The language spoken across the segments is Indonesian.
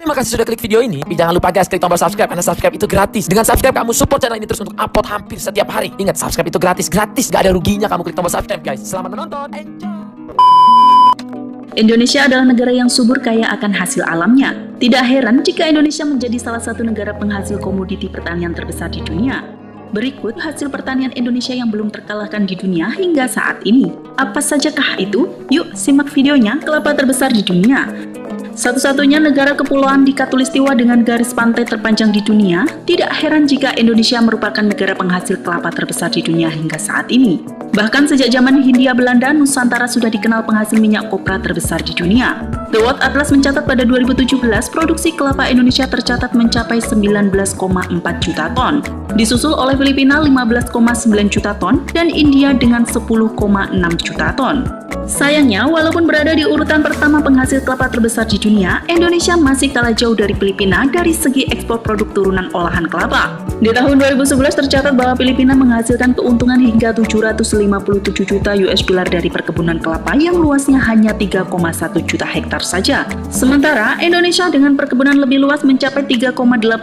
Terima kasih sudah klik video ini. Tapi jangan lupa guys, klik tombol subscribe karena subscribe itu gratis. Dengan subscribe kamu support channel ini terus untuk upload hampir setiap hari. Ingat, subscribe itu gratis, gak ada ruginya kamu klik tombol subscribe guys. Selamat menonton, enjoy. Indonesia adalah negara yang subur kaya akan hasil alamnya. Tidak heran jika Indonesia menjadi salah satu negara penghasil komoditi pertanian terbesar di dunia. Berikut hasil pertanian Indonesia yang belum terkalahkan di dunia hingga saat ini. Apa sajakah itu? Yuk simak videonya, kelapa terbesar di dunia. Satu-satunya negara kepulauan di Khatulistiwa dengan garis pantai terpanjang di dunia, tidak heran jika Indonesia merupakan negara penghasil kelapa terbesar di dunia hingga saat ini. Bahkan sejak zaman Hindia Belanda, Nusantara sudah dikenal penghasil minyak kopra terbesar di dunia. The World Atlas mencatat pada 2017, produksi kelapa Indonesia tercatat mencapai 19,4 juta ton. Disusul oleh Filipina 15,9 juta ton dan India dengan 10,6 juta ton. Sayangnya, walaupun berada di urutan pertama penghasil kelapa terbesar di dunia, Indonesia masih kalah jauh dari Filipina dari segi ekspor produk turunan olahan kelapa. Di tahun 2011 tercatat bahwa Filipina menghasilkan keuntungan hingga 757 juta US dollar dari perkebunan kelapa yang luasnya hanya 3,1 juta hektar saja. Sementara, Indonesia dengan perkebunan lebih luas mencapai 3,8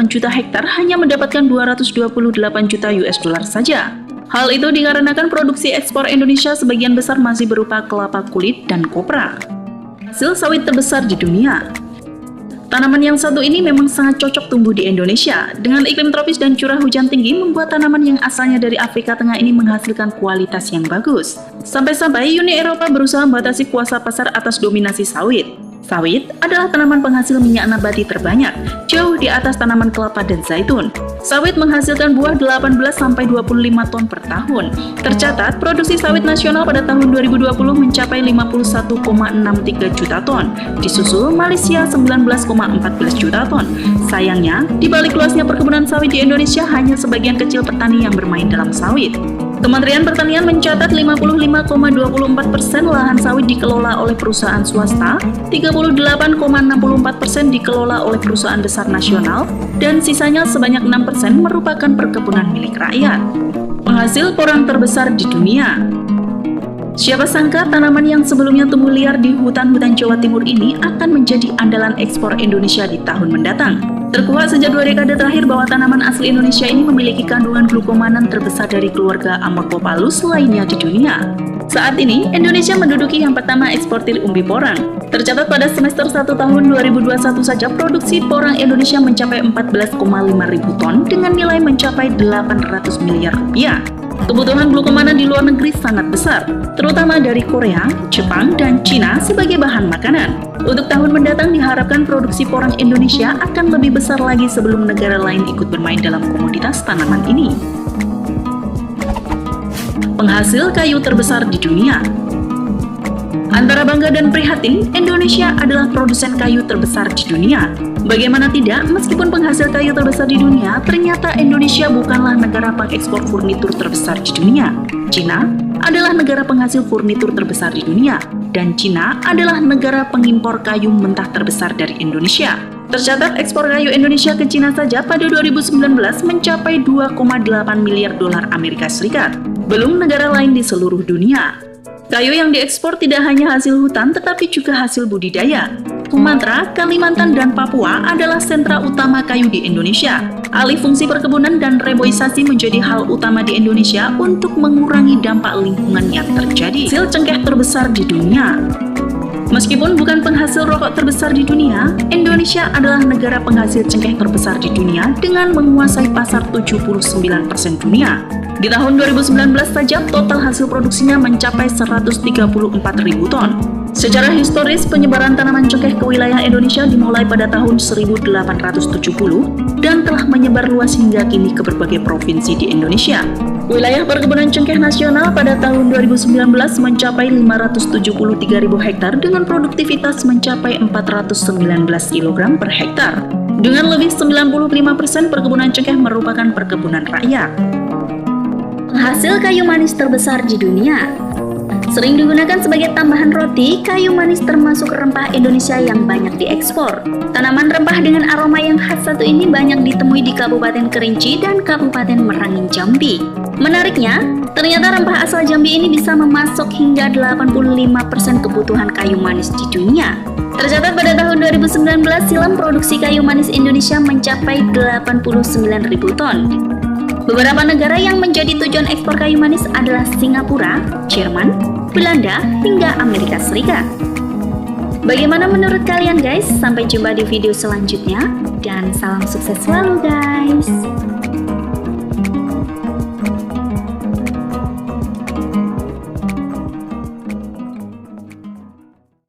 juta hektar hanya mendapatkan 228 juta US dollar saja. Hal itu dikarenakan produksi ekspor Indonesia sebagian besar masih berupa kelapa kulit dan kopra. Hasil sawit terbesar di dunia. Tanaman yang satu ini memang sangat cocok tumbuh di Indonesia. Dengan iklim tropis dan curah hujan tinggi membuat tanaman yang asalnya dari Afrika Tengah ini menghasilkan kualitas yang bagus. Sampai-sampai Uni Eropa berusaha membatasi kuasa pasar atas dominasi sawit. Sawit adalah tanaman penghasil minyak nabati terbanyak, jauh di atas tanaman kelapa dan zaitun. Sawit menghasilkan buah 18-25 ton per tahun. Tercatat, produksi sawit nasional pada tahun 2020 mencapai 51,63 juta ton, disusul Malaysia 19,14 juta ton. Sayangnya, di balik luasnya perkebunan sawit di Indonesia, hanya sebagian kecil petani yang bermain dalam sawit. Kementerian Pertanian mencatat 55,24% lahan sawit dikelola oleh perusahaan swasta, 38,64% dikelola oleh perusahaan besar nasional, dan sisanya sebanyak 6% merupakan perkebunan milik rakyat. Penghasil porang terbesar di dunia. Siapa sangka tanaman yang sebelumnya tumbuh liar di hutan-hutan Jawa Timur ini akan menjadi andalan ekspor Indonesia di tahun mendatang. Terkuat sejak 2 dekade terakhir bahwa tanaman asli Indonesia ini memiliki kandungan glukomanan terbesar dari keluarga Amorphopalus lainnya di dunia. Saat ini, Indonesia menduduki yang pertama eksportir umbi porang. Tercatat pada semester 1 tahun 2021 saja produksi porang Indonesia mencapai 14,5 ribu ton dengan nilai mencapai 800 miliar rupiah. Kebutuhan glukomanan di luar negeri sangat besar, terutama dari Korea, Jepang, dan Cina sebagai bahan makanan. Untuk tahun mendatang diharapkan produksi porang Indonesia akan lebih besar lagi sebelum negara lain ikut bermain dalam komoditas tanaman ini. Penghasil kayu terbesar di dunia. Antara bangga dan prihatin, Indonesia adalah produsen kayu terbesar di dunia. Bagaimana tidak, meskipun penghasil kayu terbesar di dunia, ternyata Indonesia bukanlah negara pengekspor furnitur terbesar di dunia. Cina adalah negara penghasil furnitur terbesar di dunia, dan Cina adalah negara pengimpor kayu mentah terbesar dari Indonesia. Tercatat ekspor kayu Indonesia ke Cina saja pada 2019 mencapai 2,8 miliar dolar Amerika Serikat. Belum negara lain di seluruh dunia. Kayu yang diekspor tidak hanya hasil hutan tetapi juga hasil budidaya. Sumatera, Kalimantan, dan Papua adalah sentra utama kayu di Indonesia. Alih fungsi perkebunan dan reboisasi menjadi hal utama di Indonesia untuk mengurangi dampak lingkungan yang terjadi. Hasil cengkeh terbesar di dunia. Meskipun bukan penghasil rokok terbesar di dunia, Indonesia adalah negara penghasil cengkeh terbesar di dunia dengan menguasai pasar 79% dunia. Di tahun 2019 saja, total hasil produksinya mencapai 134.000 ton. Secara historis, penyebaran tanaman cengkeh ke wilayah Indonesia dimulai pada tahun 1870 dan telah menyebar luas hingga kini ke berbagai provinsi di Indonesia. Wilayah perkebunan cengkeh nasional pada tahun 2019 mencapai 573.000 hektar dengan produktivitas mencapai 419 kg per hektar. Dengan lebih 95% perkebunan cengkeh merupakan perkebunan rakyat. Hasil kayu manis terbesar di dunia. Sering digunakan sebagai tambahan roti, kayu manis termasuk rempah Indonesia yang banyak diekspor. Tanaman rempah dengan aroma yang khas satu ini banyak ditemui di Kabupaten Kerinci dan Kabupaten Merangin, Jambi. Menariknya, ternyata rempah asal Jambi ini bisa memasok hingga 85% kebutuhan kayu manis di dunia. Tercatat pada tahun 2019 silam produksi kayu manis Indonesia mencapai 89.000 ton. Beberapa negara yang menjadi tujuan ekspor kayu manis adalah Singapura, Jerman, Belanda, hingga Amerika Serikat. Bagaimana menurut kalian guys? Sampai jumpa di video selanjutnya dan salam sukses selalu guys.